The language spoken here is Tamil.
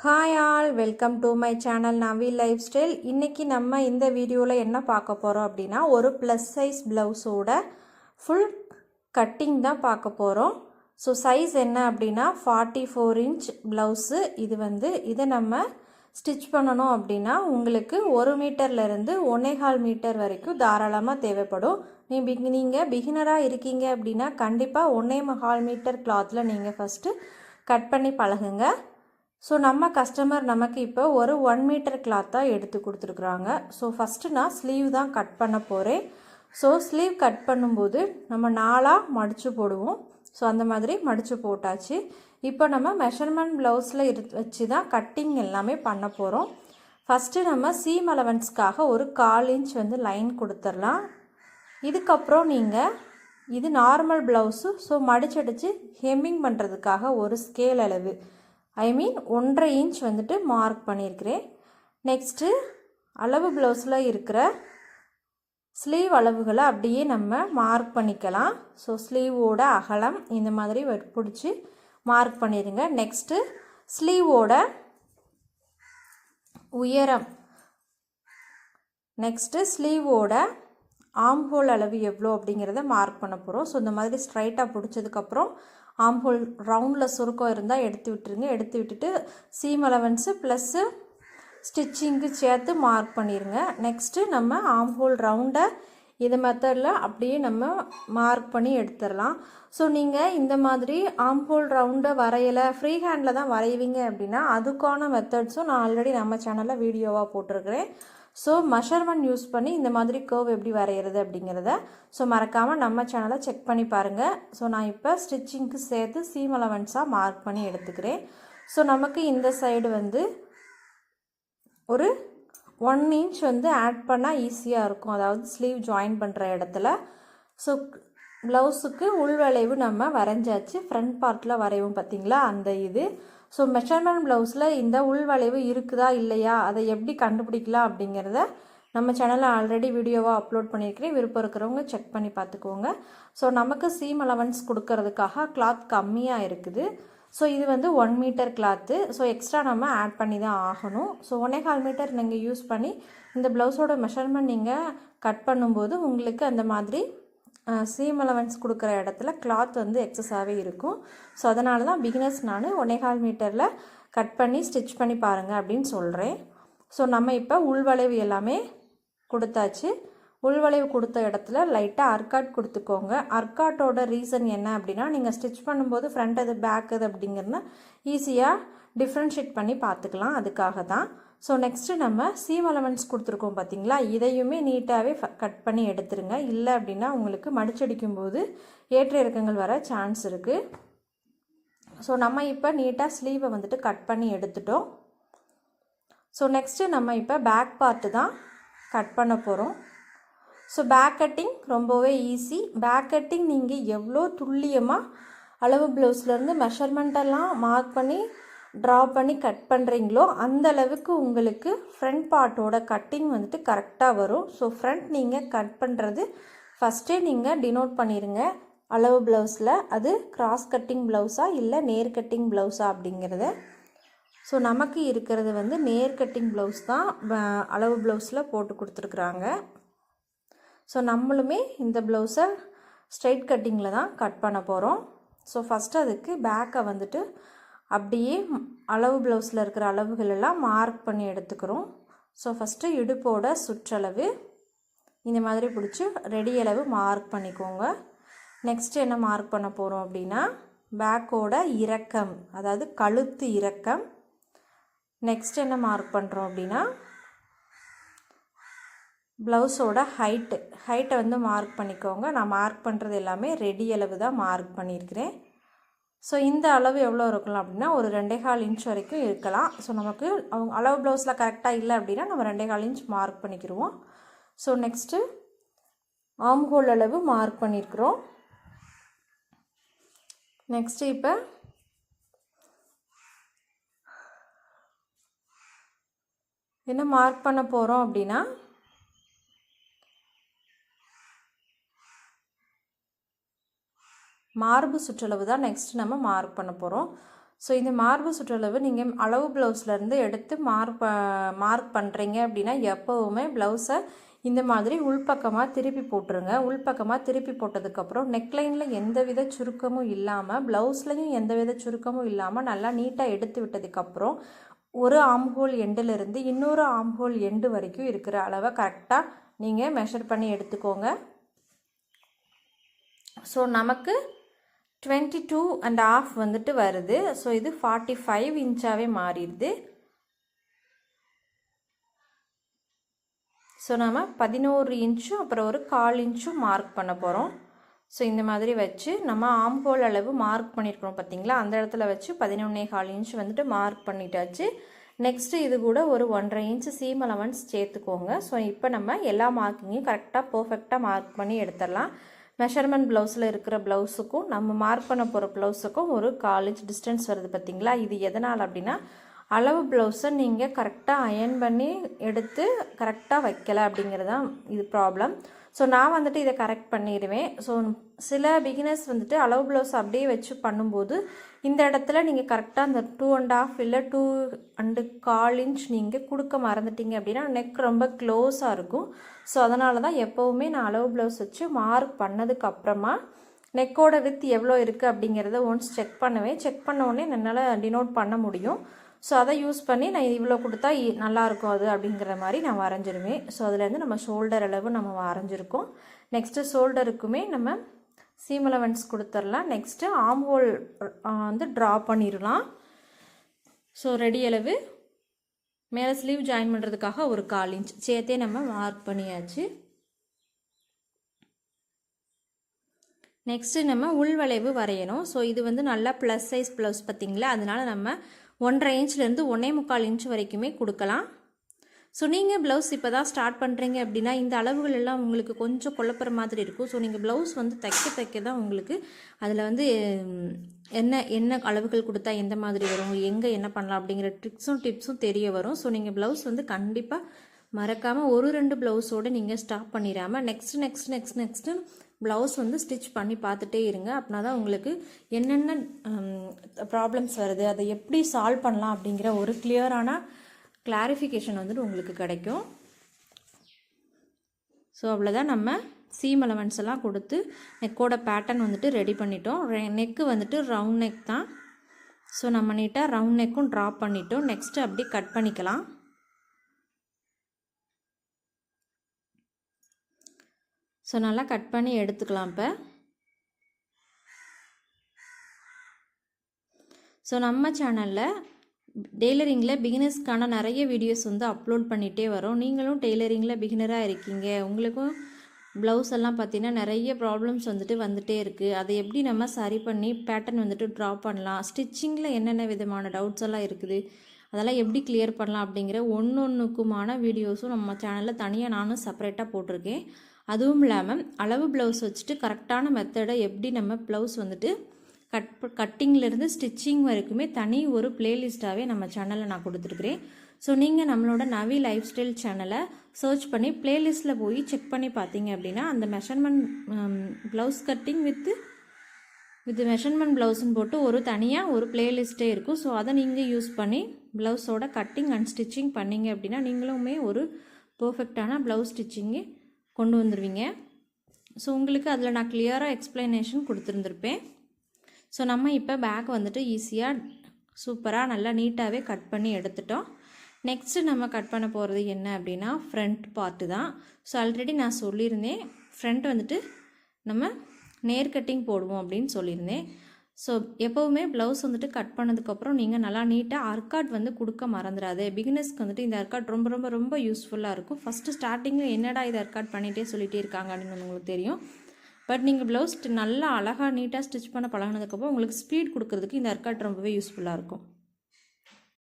Hi all, welcome to my channel Navi life style. இன்றைக்கி நம்ம இந்த வீடியோவில் என்ன பார்க்க போகிறோம் அப்படின்னா, ஒரு ப்ளஸ் சைஸ் ப்ளவுஸோட ஃபுல் கட்டிங் தான் பார்க்க போகிறோம். ஸோ சைஸ் என்ன அப்படின்னா 44 இன்ச் ப்ளவுஸு. இதை நம்ம ஸ்டிச் பண்ணணும் அப்படின்னா உங்களுக்கு 1 மீட்டர்லேருந்து 1.25 மீட்டர் வரைக்கும் தாராளமாக தேவைப்படும். நீங்கள் பிகினராக இருக்கீங்க அப்படின்னா கண்டிப்பாக 1.25 மீட்டர் கிளாத்தில் நீங்கள் ஃபஸ்ட்டு கட் பண்ணி பழகுங்க. ஸோ நம்ம கஸ்டமர் நமக்கு இப்போ ஒரு 1 மீட்டர் கிளாத்தாக எடுத்து கொடுத்துருக்குறாங்க. ஸோ ஃபஸ்ட்டு நான் ஸ்லீவ் தான் கட் பண்ண போகிறேன். ஸோ ஸ்லீவ் கட் பண்ணும்போது நம்ம 4ஆக மடித்து போடுவோம். ஸோ அந்த மாதிரி மடித்து போட்டாச்சு. இப்போ நம்ம மெஷர்மெண்ட் ப்ளவுஸில் வச்சு தான் கட்டிங் எல்லாமே பண்ண போகிறோம். ஃபஸ்ட்டு நம்ம சீம் அலவன்ஸ்க்காக ஒரு 1/4 இன்ச் லைன் கொடுத்துடலாம். இதுக்கப்புறம் நீங்கள் இது நார்மல் ப்ளவுஸு. ஸோ மடிச்சடிச்சு ஹெம்மிங் பண்ணுறதுக்காக ஒரு ஸ்கேல் அளவு ஒன்றரை இன்ச் மார்க் பண்ணியிருக்கிறேன். நெக்ஸ்ட்டு அளவு ப்ளவுஸில் இருக்கிற ஸ்லீவ் அளவுகளை அப்படியே நம்ம மார்க் பண்ணிக்கலாம். ஸோ ஸ்லீவோட அகலம் இந்த மாதிரி பிடிச்சி மார்க் பண்ணிடுங்க. நெக்ஸ்ட்டு ஸ்லீவோட உயரம், நெக்ஸ்ட்டு ஸ்லீவோட ஆம்ஹோல் அளவு எவ்வளோ அப்படிங்கிறத மார்க் பண்ண போகிறோம். ஸோ இந்த மாதிரி ஸ்ட்ரைட்டாக பிடிச்சதுக்கப்புறம் ஆம்ஹோல் ரவுண்டில் சுருக்கம் இருந்தால் எடுத்து விட்டுருங்க. எடுத்து விட்டுட்டு சீம் அலவன்ஸு ப்ளஸ்ஸு ஸ்டிச்சிங்கு சேர்த்து மார்க் பண்ணிடுங்க. நெக்ஸ்ட்டு நம்ம ஆம்ஹோல் ரவுண்டை இது மெத்தடில் அப்படியே நம்ம மார்க் பண்ணி எடுத்துடலாம். ஸோ நீங்கள் இந்த மாதிரி ஆம்ஹோல் ரவுண்டை வரையலை, ஃப்ரீ ஹேண்டில் தான் வரைவீங்க அப்படின்னா அதுக்கான மெத்தட்ஸும் நான் ஆல்ரெடி நம்ம சேனலில் வீடியோவாக போட்டிருக்கிறேன். ஸோ மெஷர்மெண்ட் யூஸ் பண்ணி இந்த மாதிரி கர்வ் எப்படி வரைகிறது அப்படிங்கிறத மறக்காமல் நம்ம சேனலை செக் பண்ணி பாருங்கள். ஸோ நான் இப்போ ஸ்டிச்சிங்க்கு சேர்த்து சீம் அலவன்ஸாக மார்க் பண்ணி எடுத்துக்கிறேன். ஸோ நமக்கு இந்த சைடு ஒரு 1 இன்ச் ஆட் பண்ணால் ஈஸியாக இருக்கும், அதாவது ஸ்லீவ் ஜாயின் பண்ணுற இடத்துல. ஸோ ப்ளவுஸுக்கு உள்வளைவு நம்ம வரைஞ்சாச்சு. ஃப்ரண்ட் பார்ட்டில் வரைவோம் பார்த்திங்களா, அந்த இது. ஸோ மெஷர்மெண்ட் ப்ளவுஸில் இந்த உள்வளைவு இருக்குதா இல்லையா, அதை எப்படி கண்டுபிடிக்கலாம் அப்படிங்கிறத நம்ம சேனலில் ஆல்ரெடி வீடியோவாக அப்லோட் பண்ணியிருக்கிறேன். விருப்பம் இருக்கிறவங்க செக் பண்ணி பார்த்துக்கோங்க. ஸோ நமக்கு சீம் அலவன்ஸ் கொடுக்கறதுக்காக கிளாத் கம்மியாக இருக்குது. ஸோ இது 1 மீட்டர் கிளாத்து. ஸோ எக்ஸ்ட்ரா நம்ம ஆட் பண்ணி தான் ஆகணும். ஸோ 1.25 மீட்டர் நீங்கள் யூஸ் பண்ணி இந்த ப்ளவுஸோட மெஷர்மெண்ட் நீங்கள் கட் பண்ணும்போது உங்களுக்கு அந்த மாதிரி சீம் அலவன்ஸ் கொடுக்குற இடத்துல கிளாத் எக்ஸஸாகவே இருக்கும். ஸோ அதனால தான் பிகினர்ஸ் நான் 1.25 மீட்டரில் கட் பண்ணி ஸ்டிச் பண்ணி பாருங்கள் அப்படின்னு சொல்கிறேன். ஸோ நம்ம இப்போ உள்வளைவு எல்லாமே கொடுத்தாச்சு. உள்வளைவு கொடுத்த இடத்துல லைட்டாக அர்க்காட் கொடுத்துக்கோங்க. அர்க்காட்டோட ரீசன் என்ன அப்படின்னா, நீங்கள் ஸ்டிச் பண்ணும்போது ஃப்ரண்ட் அது பேக் அது அப்படிங்கிறத ஈஸியாக டிஃப்ரென்ஷியேட் பண்ணி பார்த்துக்கலாம், அதுக்காக தான். ஸோ நெக்ஸ்ட்டு நம்ம சீம் அலவன்ஸ் கொடுத்துருக்கோம் பார்த்திங்களா, இதையுமே நீட்டாகவே கட் பண்ணி எடுத்துருங்க. இல்லை அப்படின்னா உங்களுக்கு மடிச்சடிக்கும் போது ஏற்ற இறக்கங்கள் வர சான்ஸ் இருக்குது. ஸோ நம்ம இப்போ நீட்டாக ஸ்லீவை கட் பண்ணி எடுத்துட்டோம். ஸோ நெக்ஸ்ட்டு நம்ம இப்போ பேக் பார்ட்டு தான் கட் பண்ண போகிறோம். ஸோ பேக் கட்டிங் ரொம்பவே ஈஸி. பேக் கட்டிங் நீங்கள் எவ்வளோ துல்லியமாக அளவு ப்ளவுஸ்லேருந்து மெஷர்மெண்ட்டெல்லாம் மார்க் பண்ணி ட்ரா பண்ணி கட் பண்ணுறீங்களோ அந்த அளவுக்கு உங்களுக்கு ஃப்ரண்ட் பார்ட்டோட கட்டிங் கரெக்டாக வரும். ஸோ ஃப்ரண்ட் நீங்கள் கட் பண்ணுறது ஃபஸ்ட்டே நீங்கள் டினோட் பண்ணிடுங்க அளவு ப்ளவுஸில், அது கிராஸ் கட்டிங் ப்ளவுஸா இல்லை நேர் கட்டிங் ப்ளவுஸா அப்படிங்கிறத. ஸோ நமக்கு இருக்கிறது நேர் கட்டிங் ப்ளவுஸ் தான் அளவு ப்ளவுஸில் போட்டு கொடுத்துருக்குறாங்க. ஸோ நம்மளுமே இந்த ப்ளவுஸை ஸ்ட்ரைட் கட்டிங்கில் தான் கட் பண்ண போகிறோம். ஸோ ஃபஸ்ட்டு அதுக்கு பேக்கை அப்படியே அளவு ப்ளவுஸில் இருக்கிற அளவுகளெல்லாம் மார்க் பண்ணி எடுத்துக்கிறோம். ஸோ ஃபஸ்ட்டு இடுப்போட சுற்றளவு இந்த மாதிரி பிடிச்சி ரெடி அளவு மார்க் பண்ணிக்கோங்க. நெக்ஸ்ட்டு என்ன மார்க் பண்ண போகிறோம் அப்படின்னா, பேக்கோட இறக்கம், அதாவது கழுத்து இறக்கம். நெக்ஸ்ட் என்ன மார்க் பண்ணுறோம் அப்படின்னா, ப்ளவுஸோட ஹைட்டை மார்க் பண்ணிக்கோங்க. நான் மார்க் பண்ணுறது எல்லாமே ரெடி அளவு தான் மார்க் பண்ணியிருக்கிறேன். ஸோ இந்த அளவு எவ்வளோ இருக்கலாம் அப்படின்னா ஒரு 2.25 இன்ச் வரைக்கும் இருக்கலாம். ஸோ நமக்கு அவங்க அளவு ப்ளவுஸில் கரெக்டாக இல்லை அப்படின்னா நம்ம 2.25 இன்ச் மார்க் பண்ணிக்கிடுவோம். ஸோ நெக்ஸ்ட்டு ஆம்ஹோல் அளவு மார்க் பண்ணியிருக்கிறோம். நெக்ஸ்ட்டு இப்போ என்ன மார்க் பண்ண போகிறோம் அப்படின்னா, மார்பு சுற்றளவு தான் நெக்ஸ்ட் நம்ம மார்க் பண்ண போகிறோம். ஸோ இந்த மார்பு சுற்றளவு நீங்கள் அளவு ப்ளவுஸ்லேருந்து எடுத்து மார்க் பண்ணுறீங்க அப்படின்னா எப்போவுமே ப்ளவுஸை இந்த மாதிரி உள்பக்கமாக திருப்பி போட்டுருங்க. உள்பக்கமாக திருப்பி போட்டதுக்கப்புறம் நெக்லைனில் எந்தவித சுருக்கமும் இல்லாமல், ப்ளவுஸ்லையும் எந்தவித சுருக்கமும் இல்லாமல் நல்லா நீட்டாக எடுத்து விட்டதுக்கப்புறம் ஒரு ஆம்ஹோல் எண்டிலிருந்து இன்னொரு ஆம்ஹோல் எண்டு வரைக்கும் இருக்கிற அளவை கரெக்டாக நீங்கள் மெஷர் பண்ணி எடுத்துக்கோங்க. ஸோ நமக்கு 22.5 வந்துட்டு வருது. ஸோ இது 45 இன்ச்சாகவே மாறிடுது. ஸோ நம்ம 11 இன்ச்சும் அப்புறம் ஒரு 1/4 இன்ச்சும் மார்க் பண்ண போகிறோம். ஸோ இந்த மாதிரி வச்சு நம்ம ஆம்ஹோல் அளவு மார்க் பண்ணியிருக்கிறோம் பார்த்திங்களா, அந்த இடத்துல வச்சு 11.25 இன்ச் வந்துட்டு மார்க் பண்ணிட்டாச்சு. நெக்ஸ்ட்டு இது கூட ஒரு 1.5 இன்ச்சு சீம் அலவன்ஸ் சேர்த்துக்கோங்க. ஸோ இப்போ நம்ம எல்லா மார்க்கிங்கையும் கரெக்டாக பர்ஃபெக்டாக மார்க் பண்ணி எடுத்துடலாம். மெஷர்மெண்ட் ப்ளவுஸில் இருக்கிற ப்ளவுஸுக்கும் நம்ம மார்க் பண்ண போகிற ப்ளவுஸுக்கும் ஒரு 1/4 இன்ச் டிஸ்டன்ஸ் வருது பார்த்திங்களா. இது எதனால் அப்படின்னா அளவு ப்ளவுஸை நீங்கள் கரெக்டாக அயர்ன் பண்ணி எடுத்து கரெக்டாக வைக்கலை அப்படிங்கிறது தான் இது ப்ராப்ளம். ஸோ நான் வந்துட்டு இதை கரெக்ட் பண்ணிடுவேன். ஸோ சில பிகினர்ஸ் வந்துட்டு அளவு ப்ளவுஸ் அப்படியே வச்சு பண்ணும்போது இந்த இடத்துல நீங்கள் கரெக்டாக அந்த 2.5 இல்லை 2.25 இன்ச் நீங்கள் கொடுக்க மறந்துட்டீங்க அப்படின்னா நெக் ரொம்ப க்ளோஸாக இருக்கும். ஸோ அதனால தான் எப்போவுமே நான் அளவு ப்ளவுஸ் வச்சு மார்க் பண்ணதுக்கப்புறமா நெக்கோட வித் எவ்வளோ இருக்குது அப்படிங்கிறத ஒன்ஸ் செக் பண்ணுவேன். செக் பண்ண உடனே என்னால் டினோட் பண்ண முடியும். ஸோ அதை யூஸ் பண்ணி நான் இவ்வளோ கொடுத்தா நல்லாயிருக்கும் அது அப்படிங்கிற மாதிரி நான் வரைஞ்சிருவேன். ஸோ அதுலேருந்து நம்ம ஷோல்டர் அளவு நம்ம வரைஞ்சிருக்கோம். நெக்ஸ்ட்டு ஷோல்டருக்குமே நம்ம சீம் அலவன்ஸ் கொடுத்துடலாம். நெக்ஸ்ட்டு ஆம்ஹோல் வந்து ட்ரா பண்ணிடலாம். ஸோ ரெடி அளவு மேலே ஸ்லீவ் ஜாயின் பண்ணுறதுக்காக ஒரு 1/4 இன்ச் சேர்த்தே நம்ம மார்க் பண்ணியாச்சு. நெக்ஸ்ட்டு நம்ம உள்வளைவு வரையணும். ஸோ இது வந்து நல்லா ப்ளஸ் சைஸ் ப்ளவுஸ் பார்த்திங்களா, அதனால் நம்ம 1.5 இன்ச்லேருந்து 1.25 இன்ச் வரைக்குமே கொடுக்கலாம். ஸோ நீங்கள் ப்ளவுஸ் இப்போ தான் ஸ்டார்ட் பண்ணுறீங்க அப்படின்னா இந்த அளவுகள் எல்லாம் உங்களுக்கு கொஞ்சம் குழப்புற மாதிரி இருக்கும். ஸோ நீங்கள் ப்ளவுஸ் வந்து தைக்க தான் உங்களுக்கு அதில் வந்து என்ன அளவுகள் கொடுத்தா எந்த மாதிரி வரும், எங்கே என்ன பண்ணலாம் அப்படிங்கிற டிப்ஸும் தெரிய வரும். ஸோ நீங்கள் ப்ளவுஸ் வந்து கண்டிப்பாக மறக்காமல் 1-2 ப்ளவுஸோடு நீங்கள் ஸ்டாப் பண்ணிடாமல் நெக்ஸ்ட்டு ப்ளவுஸ் வந்து ஸ்டிச் பண்ணி பார்த்துட்டே இருங்க. அப்படின்னா தான் உங்களுக்கு என்னென்ன ப்ராப்ளம்ஸ் வருது, அதை எப்படி சால்வ் பண்ணலாம் அப்படிங்கிற ஒரு கிளாரிஃபிகேஷன் வந்துட்டு உங்களுக்கு கிடைக்கும். ஸோ அவ்வளோதான், நம்ம சீம் அலவன்ஸ் எல்லாம் கொடுத்து நெக்கோட பேட்டர்ன் வந்துட்டு ரெடி பண்ணிட்டோம். நெக்கு வந்துட்டு ரவுண்ட் நெக் தான். ஸோ நம்ம நீட்டாக ரவுண்ட் நெக்கும் ட்ரா பண்ணிட்டோம். நெக்ஸ்ட்டு அப்படி கட் பண்ணிக்கலாம். ஸோ நல்லா கட் பண்ணி எடுத்துக்கலாம். இப்போ ஸோ நம்ம சேனலில் டெய்லரிங்கில் பிகினர்ஸ்க்கான நிறைய வீடியோஸ் வந்து அப்லோட் பண்ணிகிட்டே வரோம். நீங்களும் டெய்லரிங்கில் பிகினராக இருக்கீங்க, உங்களுக்கும் ப்ளவுஸ் எல்லாம் பார்த்தீங்கன்னா நிறைய ப்ராப்ளம்ஸ் வந்துட்டே இருக்குது. அதை எப்படி நம்ம சரி பண்ணி பேட்டர்ன் வந்துட்டு ட்ரா பண்ணலாம், ஸ்டிச்சிங்கில் என்னென்ன விதமான டவுட்ஸ் எல்லாம் இருக்குது, அதெல்லாம் எப்படி கிளியர் பண்ணலாம் அப்படிங்கிற ஒன்றுக்குமான வீடியோஸும் நம்ம சேனலில் தனியாக நானும் செப்பரேட்டாக போட்டிருக்கேன். அதுவும் இல்லாமல் அளவு ப்ளவுஸ் வச்சுட்டு கரெக்டான மெத்தடை எப்படி நம்ம ப்ளவுஸ் வந்துட்டு கட்டிங்லேருந்து ஸ்டிச்சிங் வரைக்குமே தனி ஒரு பிளேலிஸ்ட்டாகவே நம்ம சேனலில் நான் கொடுத்துருக்குறேன். ஸோ நீங்கள் நம்மளோட நவி லைஃப் ஸ்டைல் சேனலை சர்ச் பண்ணி பிளேலிஸ்ட்டில் போய் செக் பண்ணி பார்த்தீங்க அப்படின்னா அந்த measurement blouse cutting with measurement ப்ளவுஸ்ன்னு போட்டு ஒரு தனியாக ஒரு பிளேலிஸ்ட்டே இருக்கும். ஸோ அதை நீங்கள் யூஸ் பண்ணி ப்ளவுஸோட கட்டிங் அண்ட் ஸ்டிச்சிங் பண்ணிங்க அப்படின்னா நீங்களுமே ஒரு பர்ஃபெக்டான ப்ளவுஸ் ஸ்டிச்சிங்கு கொண்டு வந்துடுவீங்க. ஸோ உங்களுக்கு அதில் நான் கிளியராக எக்ஸ்ப்ளனேஷன் கொடுத்துருந்துருப்பேன். ஸோ நம்ம இப்போ பேக் வந்துட்டு ஈஸியாக சூப்பராக நல்லா நீட்டாகவே கட் பண்ணி எடுத்துட்டோம். நெக்ஸ்ட்டு நம்ம கட் பண்ண போகிறது என்ன அப்படின்னா ஃப்ரண்ட் பார்ட்டு தான். ஸோ ஆல்ரெடி நான் சொல்லியிருந்தேன் ஃப்ரண்ட் வந்துட்டு நம்ம நேர் கட்டிங் போடுவோம் அப்படின்னு சொல்லியிருந்தேன். ஸோ எப்போவுமே ப்ளவுஸ் வந்துட்டு கட் பண்ணதுக்கப்புறம் நீங்கள் நல்லா நீட்டாக அர்க்காட் வந்து கொடுக்க மறந்துடாது. பிகினர்ஸ்க்கு வந்துட்டு இந்த அர்க்காட் ரொம்ப ரொம்ப ரொம்ப யூஸ்ஃபுல்லாக இருக்கும். ஃபஸ்ட்டு ஸ்டார்டிங்கில் என்னடா இது அர்க்காட் பண்ணிகிட்டே சொல்லிகிட்டே இருக்காங்க அப்படின்னு உங்களுக்கு தெரியும். பட் நீங்கள் ப்ளவுஸ் நல்லா அழகாக நீட்டாக ஸ்டிச் பண்ண பழகினதுக்கப்புறம் உங்களுக்கு ஸ்பீட் கொடுக்கறதுக்கு இந்த அர்க்காட் ரொம்பவே யூஸ்ஃபுல்லாக இருக்கும்.